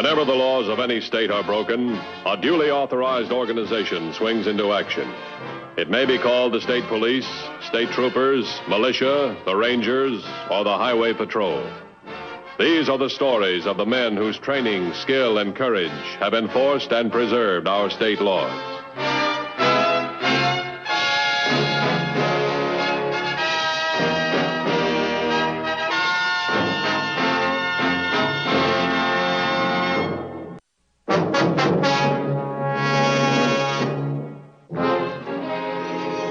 Whenever the laws of any state are broken, a duly authorized organization swings into action. It may be called the state police, state troopers, militia, the rangers, or the highway patrol. These are the stories of the men whose training, skill, and courage have enforced and preserved our state laws.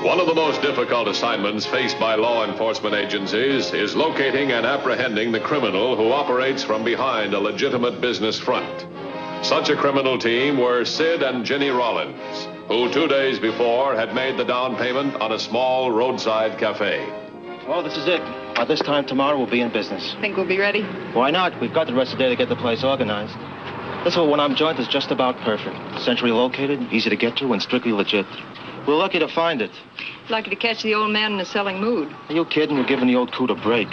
One of the most difficult assignments faced by law enforcement agencies is locating and apprehending the criminal who operates from behind a legitimate business front. Such a criminal team were Sid and Jenny Rollins, who 2 days before had made the down payment on a small roadside cafe. Well, this is it. By this time tomorrow, we'll be in business. Think we'll be ready? Why not? We've got the rest of the day to get the place organized. This one-arm joint is just about perfect. Centrally located, easy to get to, and strictly legit. We're lucky to find it. Lucky to catch the old man in a selling mood. Are you kidding? We're giving the old coot a break.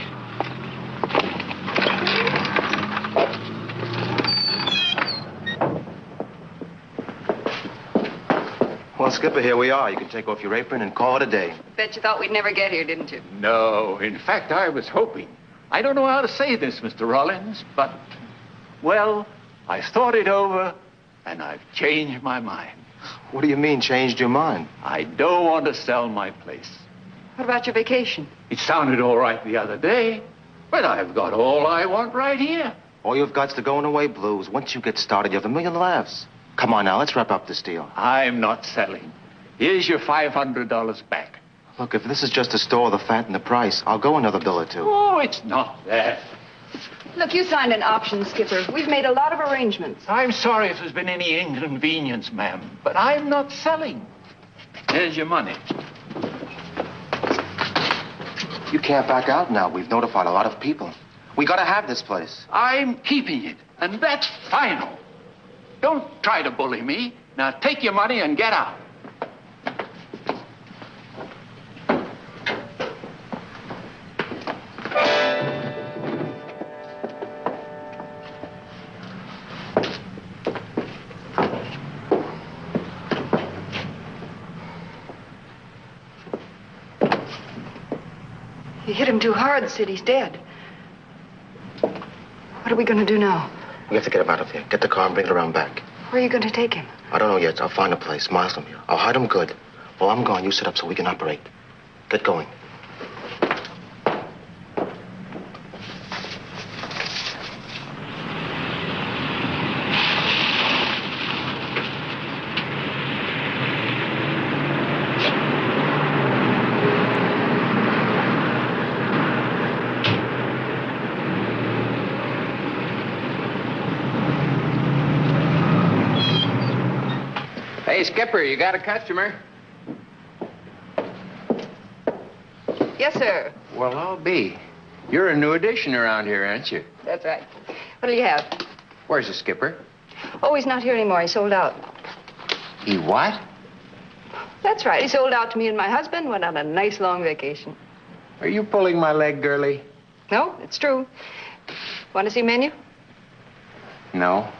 Well, Skipper, here we are. You can take off your apron and call it a day. Bet you thought we'd never get here, didn't you? No. In fact, I was hoping. I don't know how to say this, Mr. Rollins, but, well, I thought it over, and I've changed my mind. What do you mean, changed your mind? I don't want to sell my place. What about your vacation? It sounded all right the other day, but I've got all I want right here. All you've got's the going away blues. Once you get started, you have a million laughs. Come on now, let's wrap up this deal. I'm not selling. Here's your $500 back. Look, if this is just to store the fat and the price, I'll go another bill or two. Oh, it's not that. Look, you signed an option, Skipper. We've made a lot of arrangements. I'm sorry if there's been any inconvenience, ma'am, but I'm not selling. Here's your money. You can't back out now. We've notified a lot of people. We gotta have this place. I'm keeping it, and that's final. Don't try to bully me. Now take your money and get out. You hit him too hard, Sid. He's dead. What are we going to do now? We have to get him out of here. Get the car and bring it around back. Where are you going to take him? I don't know yet. I'll find a place miles from here. I'll hide him good. While I'm gone, you sit up so we can operate. Get going. Hey, Skipper, you got a customer? Yes, sir. Well, I'll be. You're a new addition around here, aren't you? That's right. What'll you have? Where's the skipper? Oh, he's not here anymore. He sold out. He what? That's right. He sold out to me and my husband, went on a nice long vacation. Are you pulling my leg, girlie? No, it's true. Want to see menu? No.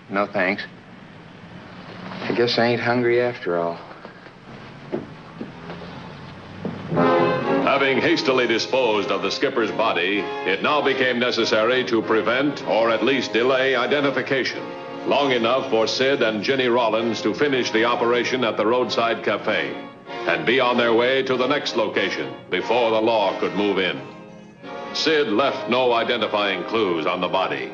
No, thanks. I guess I ain't hungry after all. Having hastily disposed of the skipper's body, it now became necessary to prevent or at least delay identification long enough for Sid and Jenny Rollins to finish the operation at the roadside cafe and be on their way to the next location before the law could move in. Sid left no identifying clues on the body.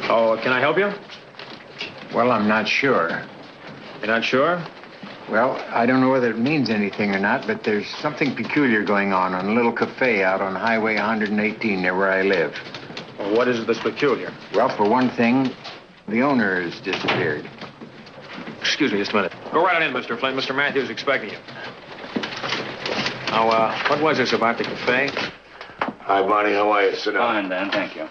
Oh, can I help you? Well, I'm not sure. You're not sure? Well, I don't know whether it means anything or not, but there's something peculiar going on a little cafe out on Highway 118 near where I live. Well, what is it that's peculiar? Well, for one thing, the owner has disappeared. Excuse me just a minute. Go right on in, Mr. Flynn. Mr. Matthews is expecting you. Now, what was this about the cafe? Hi, Bonnie. How are you? Sit down. Fine, Dan. Thank you.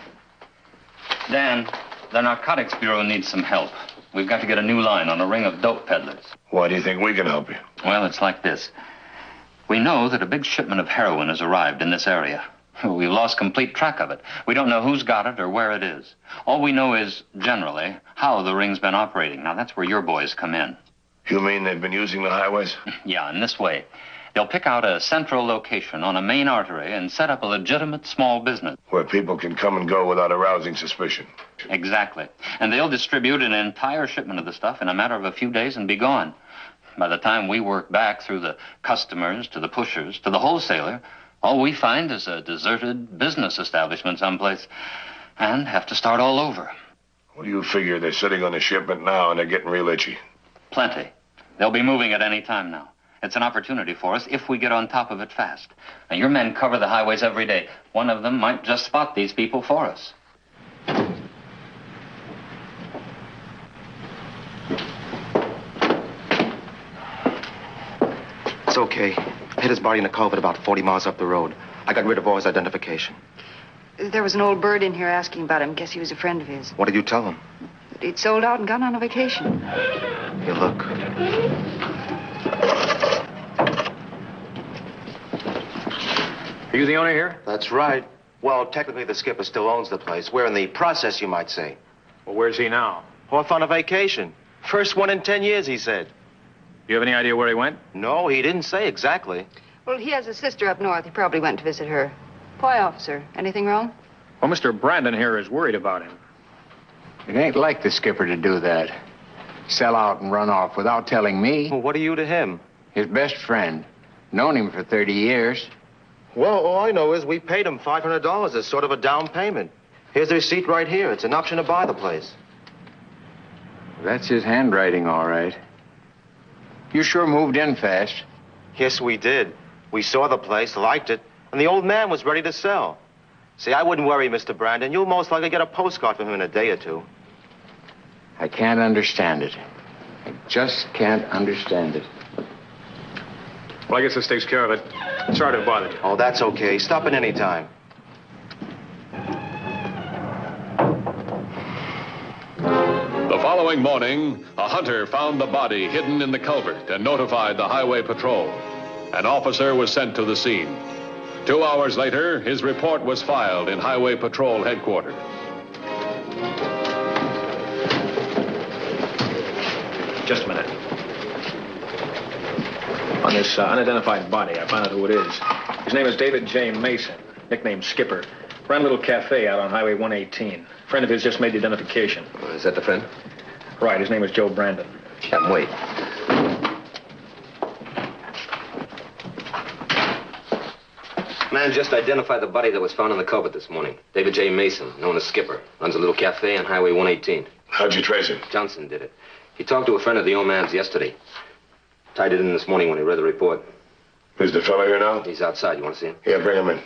Dan, the Narcotics Bureau needs some help. We've got to get a new line on a ring of dope peddlers. Why do you think we can help you? Well, it's like this. We know that a big shipment of heroin has arrived in this area. We've lost complete track of it. We don't know who's got it or where it is. All we know is, generally, how the ring's been operating. Now, that's where your boys come in. You mean they've been using the highways? Yeah, in this way. They'll pick out a central location on a main artery and set up a legitimate small business. Where people can come and go without arousing suspicion. Exactly. And they'll distribute an entire shipment of the stuff in a matter of a few days and be gone. By the time we work back through the customers, to the pushers, to the wholesaler, all we find is a deserted business establishment someplace and have to start all over. What do you figure? They're sitting on the shipment now and they're getting real itchy. Plenty. They'll be moving at any time now. It's an opportunity for us if we get on top of it fast. Now, your men cover the highways every day. One of them might just spot these people for us. It's okay. Hit his body in a culvert about 40 miles up the road. I got rid of all his identification. There was an old bird in here asking about him. Guess he was a friend of his. What did you tell him? He'd sold out and gone on a vacation. Here, look. Are you the owner here? That's right. Well, technically, the skipper still owns the place. We're in the process, you might say. Well, where's he now? Off on a vacation. First one in 10 years, he said. You have any idea where he went? No, he didn't say exactly. Well, he has a sister up north. He probably went to visit her. Why, officer? Anything wrong? Well, Mr. Brandon here is worried about him. It ain't like the skipper to do that. Sell out and run off without telling me. Well, what are you to him? His best friend. Known him for 30 years. Well, all I know is we paid him $500 as sort of a down payment. Here's the receipt right here. It's an option to buy the place. That's his handwriting, all right. You sure moved in fast. Yes, we did. We saw the place, liked it, and the old man was ready to sell. See, I wouldn't worry, Mr. Brandon. You'll most likely get a postcard from him in a day or two. I can't understand it. I just can't understand it. Well, I guess this takes care of it. Sorry to have bothered you. Oh, that's okay. Stop at any time. The following morning, a hunter found the body hidden in the culvert and notified the highway patrol. An officer was sent to the scene. 2 hours later, his report was filed in Highway Patrol headquarters. Just a minute. On this unidentified body, I found out who it is. His name is David J. Mason, nicknamed Skipper. Ran a little cafe out on Highway 118. A friend of his just made the identification. Is that the friend? Right, his name is Joe Brandon. Wait. Man just identified the body that was found in the culvert this morning. David J. Mason, known as Skipper. Runs a little cafe on Highway 118. How'd you trace him? Johnson did it. He talked to a friend of the old man's yesterday. Tied it in this morning when he read the report. Is the fellow here now? He's outside. You want to see him? Yeah, bring him in.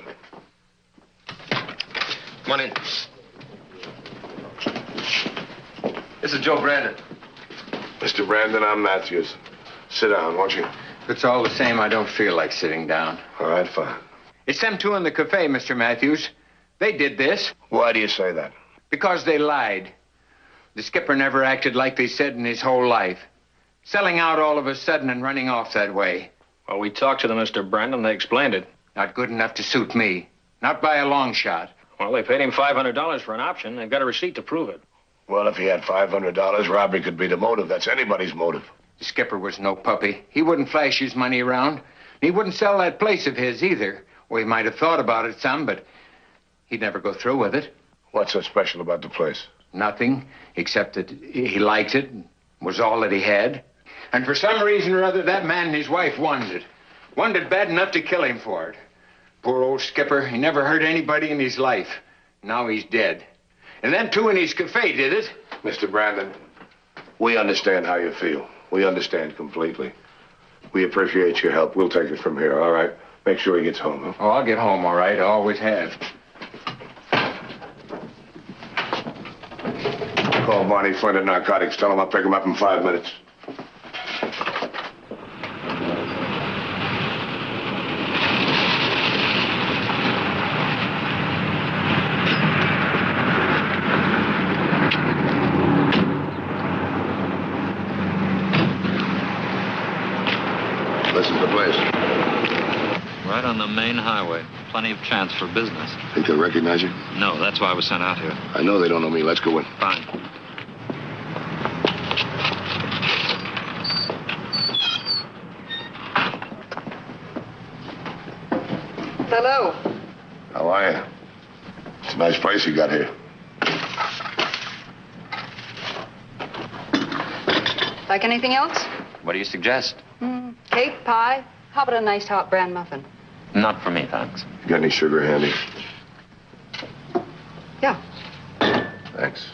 Come on in. This is Joe Brandon. Mr. Brandon, I'm Matthews. Sit down, won't you? If it's all the same, I don't feel like sitting down. All right, fine. It's them two in the cafe, Mr. Matthews. They did this Why do you say that? because they lied. The skipper never acted like they said in his whole life. Selling out all of a sudden and running off that way. Well, we talked to them, Mr. Brandon. They explained it. Not good enough to suit me. Not by a long shot. Well, they paid him $500 for an option. They've got a receipt to prove it. Well, if he had $500, robbery could be the motive. That's anybody's motive. The skipper was no puppy. He wouldn't flash his money around. He wouldn't sell that place of his either. Well, he might have thought about it some, but he'd never go through with it. What's so special about the place? Nothing, except that he liked it, was all that he had. And for some reason or other, that man and his wife wanted it. Wanted it bad enough to kill him for it. Poor old skipper, he never hurt anybody in his life. Now he's dead. And them two in his cafe did it. Mr. Brandon, we understand how you feel. We understand completely. We appreciate your help. We'll take it from here, all right? Make sure he gets home, huh? Oh, I'll get home, all right. I always have. Call Barney Flint at Narcotics. Tell him I'll pick him up in 5 minutes. This is the place. Right on the main highway. plenty of chance for business. Think they'll recognize you? No, that's why I was sent out here. I know they don't know me. Let's go in. Fine. Hello. How are you? It's a nice place you got here. Like anything else? What do you suggest? Cake, pie. How about a nice hot bran muffin? Not for me, thanks. You got any sugar handy? Yeah. Thanks.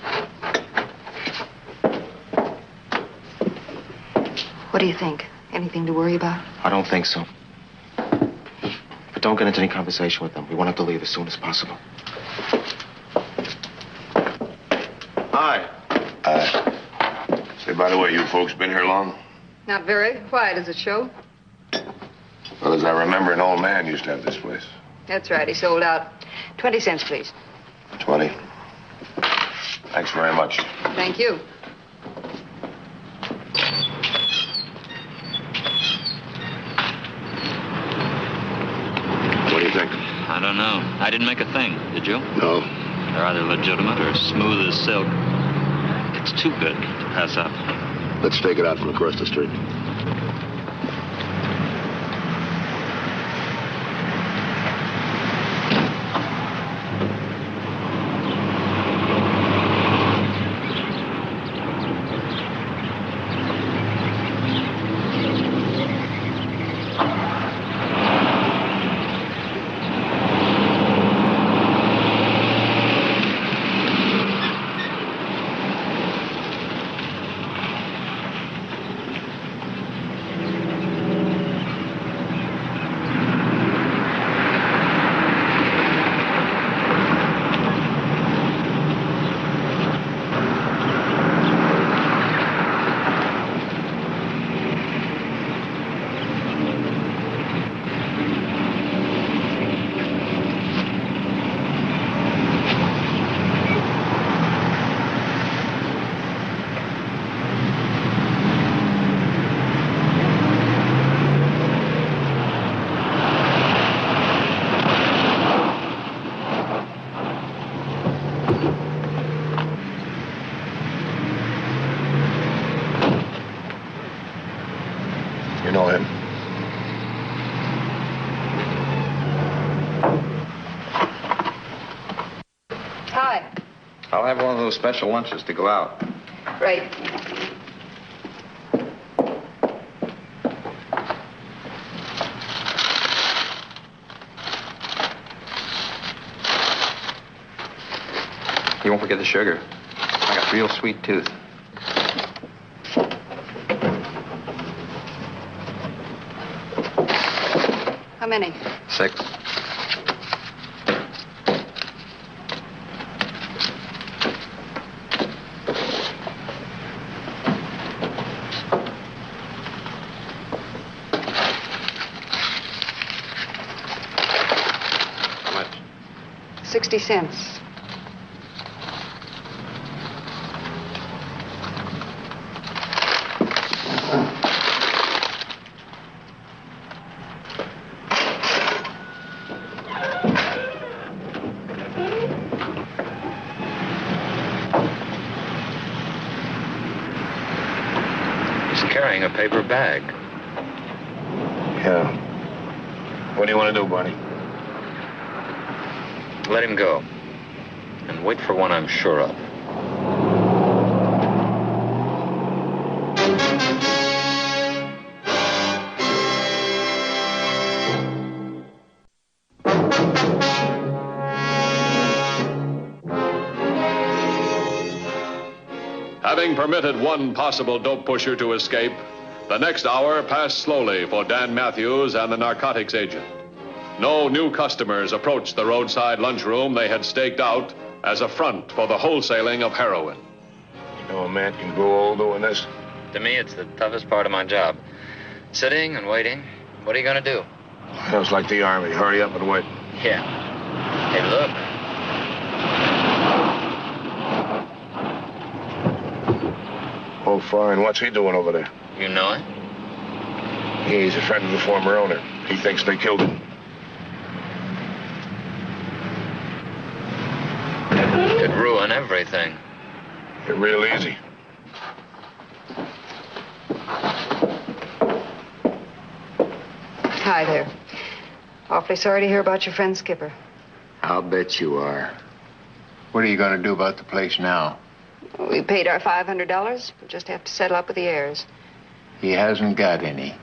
What do you think? Anything to worry about? I don't think so. But don't get into any conversation with them. We want them to leave as soon as possible. Hi. Say, by the way, you folks been here long? Not very. Quiet, does it show? Well, as I remember, an old man used to have this place. That's right. He sold out. 20 cents, please. 20. Thanks very much. Thank you. What do you think? I don't know. I didn't make a thing, did you? No. They're either legitimate or smooth as silk. It's too good to pass up. Let's take it out from across the street. You know him? Hi. I'll have one of those special lunches to go out. Right. You won't forget the sugar. I got a real sweet tooth. How many? 6. How much? 60 cents. Carrying a paper bag. Yeah. What do you want to do, Barney? Let him go. And wait for one I'm sure of. Having permitted one possible dope pusher to escape, the next hour passed slowly for Dan Matthews and the narcotics agent. No new customers approached the roadside lunchroom they had staked out as a front for the wholesaling of heroin. You know a man can grow old doing this? To me, it's the toughest part of my job. Sitting and waiting. What are you going to do? Sounds like the Army. Hurry up and wait. Yeah. Hey, look. Oh, fine. What's he doing over there? You know it? He's a friend of the former owner. He thinks they killed him. everything. You're real easy. Hi there. Awfully sorry to hear about your friend Skipper. I'll bet you are. What are you going to do about the place now? We paid our $500. We'll just have to settle up with the heirs. He hasn't got any.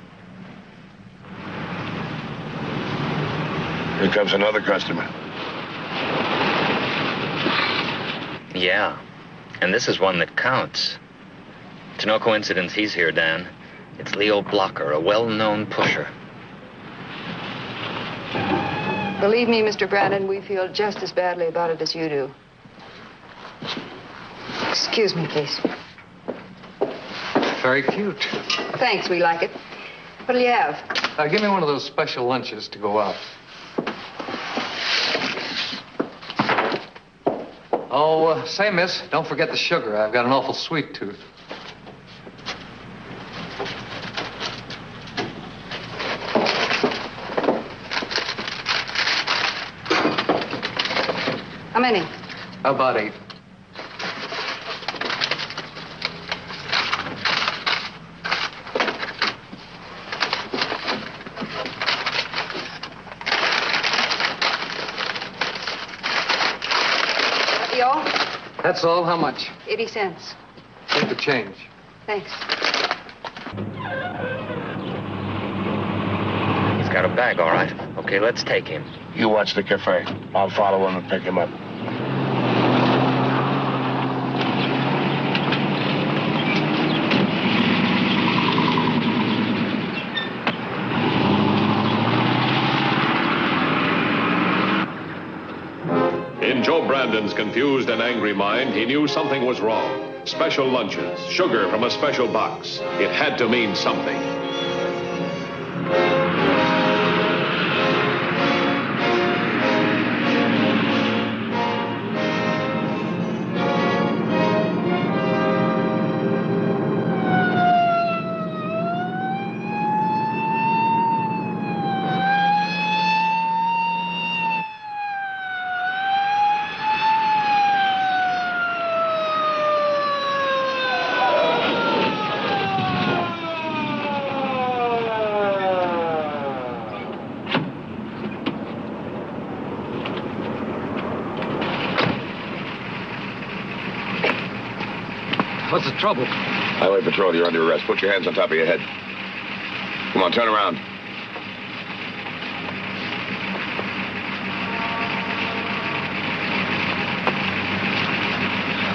Here comes another customer. Yeah. And this is one that counts. It's no coincidence he's here, Dan. It's Leo Blocker, a well-known pusher. Believe me, Mr. Brandon, we feel just as badly about it as you do. Excuse me, please. Very cute. Thanks, we like it. What'll you have? Give me one of those special lunches to go out. Oh, say, miss, don't forget the sugar. I've got an awful sweet tooth. How many? About 8. Y'all? That's all. How much? 80 cents. Take the change. Thanks. He's got a bag, all right. Okay, let's take him. You watch the cafe. I'll follow him and pick him up. In Joe Brandon's confused and angry mind, he knew something was wrong. Special lunches, sugar from a special box. It had to mean something. What's the trouble? Highway Patrol, you're under arrest. Put your hands on top of your head. Come on, turn around.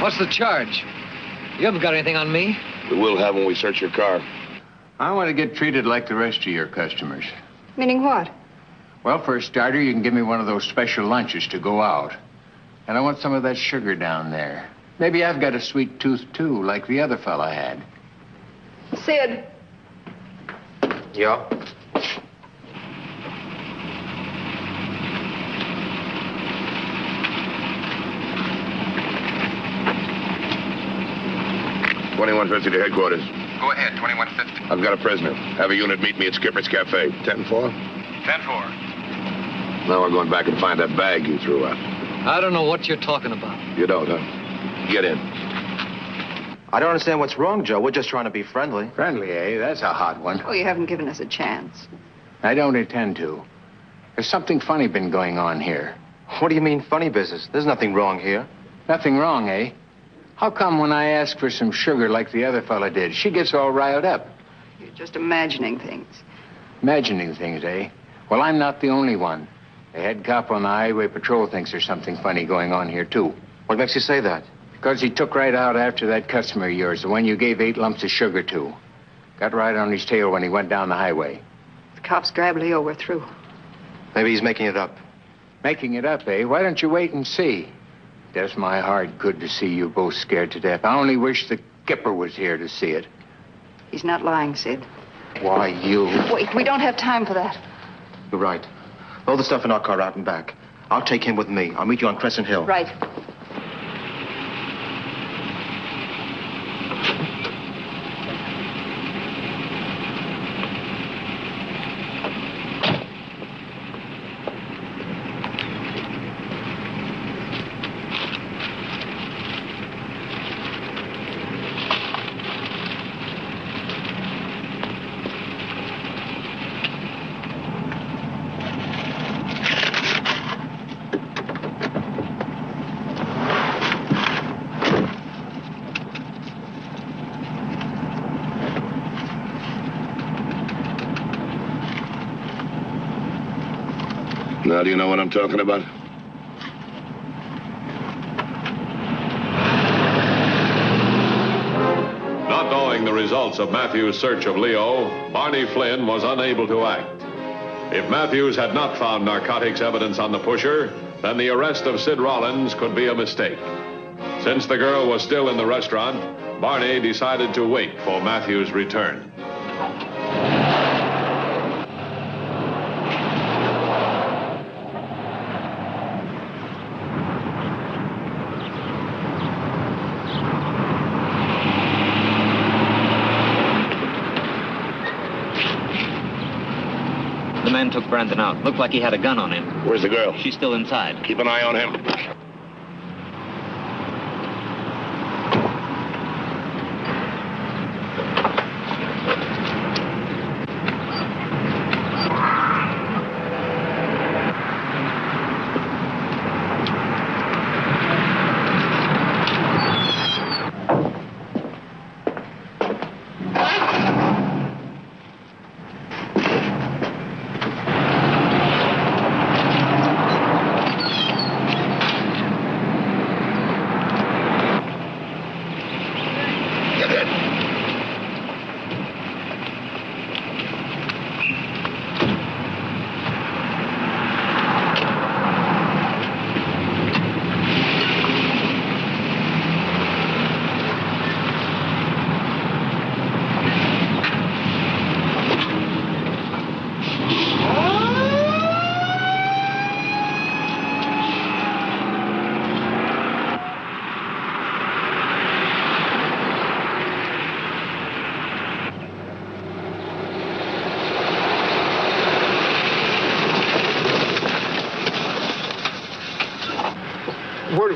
What's the charge? You haven't got anything on me? We will have when we search your car. I want to get treated like the rest of your customers. Meaning what? Well, for a starter, you can give me one of those special lunches to go out. And I want some of that sugar down there. Maybe I've got a sweet tooth, too, like the other fella had. Sid. Yeah? $21.50 to headquarters. Go ahead, 2150. I've got a prisoner. Have a unit meet me at Skipper's Cafe. 10-4? 10-4. Now we're going back and find that bag you threw out. I don't know what you're talking about. You don't, huh? Get in. I don't understand what's wrong, Joe. We're just trying to be friendly. Friendly, eh? That's a hot one. Oh, you haven't given us a chance. I don't intend to. There's something funny been going on here. What do you mean, funny business? There's nothing wrong here. Nothing wrong, eh? How come when I ask for some sugar like the other fella did, she gets all riled up? You're just imagining things. Imagining things, eh? Well, I'm not the only one. The head cop on the highway patrol thinks there's something funny going on here, too. What makes you say that? Because he took right out after that customer of yours, the one you gave 8 lumps of sugar to. Got right on his tail when he went down the highway. The cops grab Leo, we're through. Maybe he's making it up. Making it up, eh? Why don't you wait and see? Does my heart good to see you both scared to death. I only wish the skipper was here to see it. He's not lying, Sid. Why, you... Wait, we don't have time for that. You're right. Load the stuff in our car out and back. I'll take him with me. I'll meet you on Crescent Hill. Right. Now, do you know what I'm talking about? Not knowing the results of Matthews' search of Leo, Barney Flynn was unable to act. If Matthews had not found narcotics evidence on the pusher, then the arrest of Sid Rollins could be a mistake. Since the girl was still in the restaurant, Barney decided to wait for Matthews' return. The man took Brandon out. Looked like he had a gun on him. Where's the girl? She's still inside. Keep an eye on him.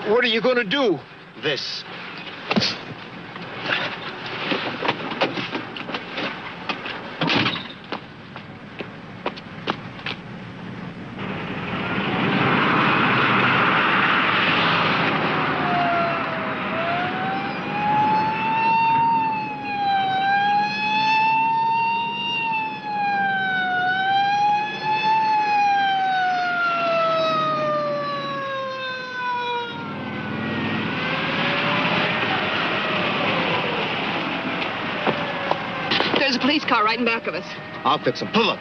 What are you going to do? This. There's a police car right in back of us. I'll fix him. Pull up.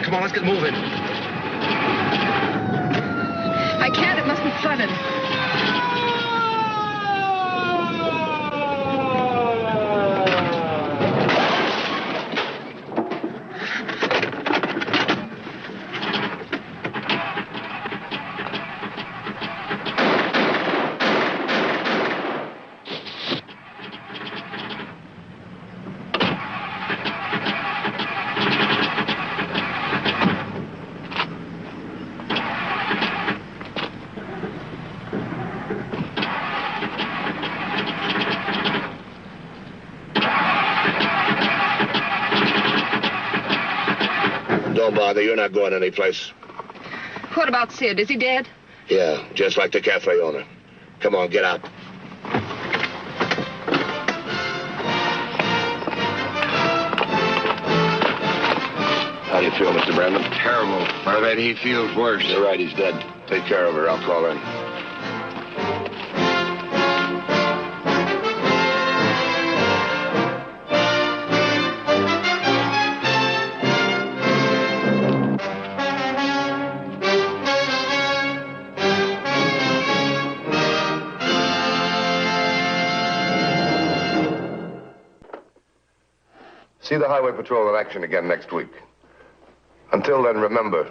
Come on, let's get moving. I can't. It must be flooded. Don't bother, you're not going anyplace. What about Sid? Is he dead? Yeah, just like the cafe owner. Come on, get out. How do you feel, Mr. Brandon? Terrible. I bet he feels worse. You're right, he's dead. Take care of her, I'll call in. See the Highway Patrol in action again next week. Until then, remember,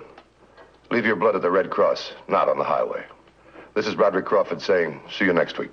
leave your blood at the Red Cross, not on the highway. This is Broderick Crawford saying, see you next week.